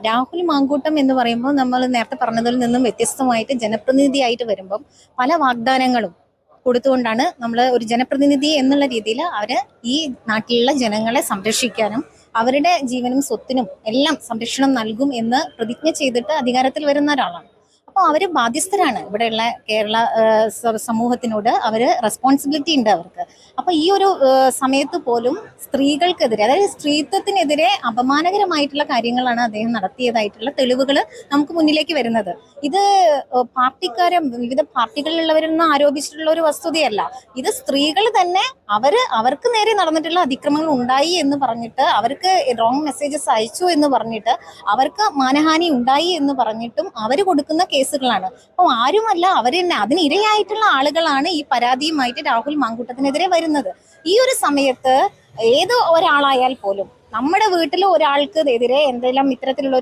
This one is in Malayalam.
രാഹുൽ മാങ്കൂട്ടം എന്ന് പറയുമ്പോൾ നമ്മൾ നേരത്തെ പറഞ്ഞതിൽ നിന്നും വ്യത്യസ്തമായിട്ട് ജനപ്രതിനിധിയായിട്ട് വരുമ്പം പല വാഗ്ദാനങ്ങളും കൊടുത്തുകൊണ്ടാണ് നമ്മൾ ഒരു ജനപ്രതിനിധി എന്നുള്ള രീതിയിൽ അവര് ഈ നാട്ടിലുള്ള ജനങ്ങളെ സംരക്ഷിക്കാനും അവരുടെ ജീവനും സ്വത്തിനും എല്ലാം സംരക്ഷണം നൽകും എന്ന് പ്രതിജ്ഞ ചെയ്തിട്ട് അധികാരത്തിൽ വരുന്ന ഒരാളാണ്. അപ്പോൾ അവര് ബാധ്യസ്ഥരാണ്. ഇവിടെയുള്ള കേരള സമൂഹത്തിനോട് അവര് റെസ്പോൺസിബിലിറ്റി ഉണ്ട് അവർക്ക്. അപ്പൊ ഈ ഒരു സമയത്ത് പോലും സ്ത്രീകൾക്കെതിരെ, അതായത് സ്ത്രീത്വത്തിനെതിരെ അപമാനകരമായിട്ടുള്ള കാര്യങ്ങളാണ് അദ്ദേഹം നടത്തിയതായിട്ടുള്ള തെളിവുകൾ നമുക്ക് മുന്നിലേക്ക് വരുന്നത്. ഇത് വിവിധ പാർട്ടികളിലുള്ളവരെന്ന് ആരോപിച്ചിട്ടുള്ള ഒരു വസ്തുതയല്ല. ഇത് സ്ത്രീകൾ തന്നെ അവർക്ക് നേരെ നടന്നിട്ടുള്ള അതിക്രമങ്ങൾ ഉണ്ടായി എന്ന് പറഞ്ഞിട്ട്, അവർക്ക് റോങ് മെസ്സേജസ് അയച്ചു എന്ന് പറഞ്ഞിട്ട്, അവർക്ക് മാനഹാനി ഉണ്ടായി എന്ന് പറഞ്ഞിട്ടും അവർ കൊടുക്കുന്ന കേസുകളാണ്. അപ്പോൾ ആരുമല്ല, അതിന് ഇരയായിട്ടുള്ള ആളുകളാണ് ഈ പരാതിയുമായിട്ട് രാഹുൽ മാങ്കൂട്ടത്തിനെതിരെ വരുന്നത്. ഈ ഒരു സമയത്ത് ഏത് ഒരാളായാൽ പോലും നമ്മുടെ വീട്ടിൽ ഒരാൾക്ക് എതിരെ എന്തെല്ലാം ഇത്തരത്തിലുള്ള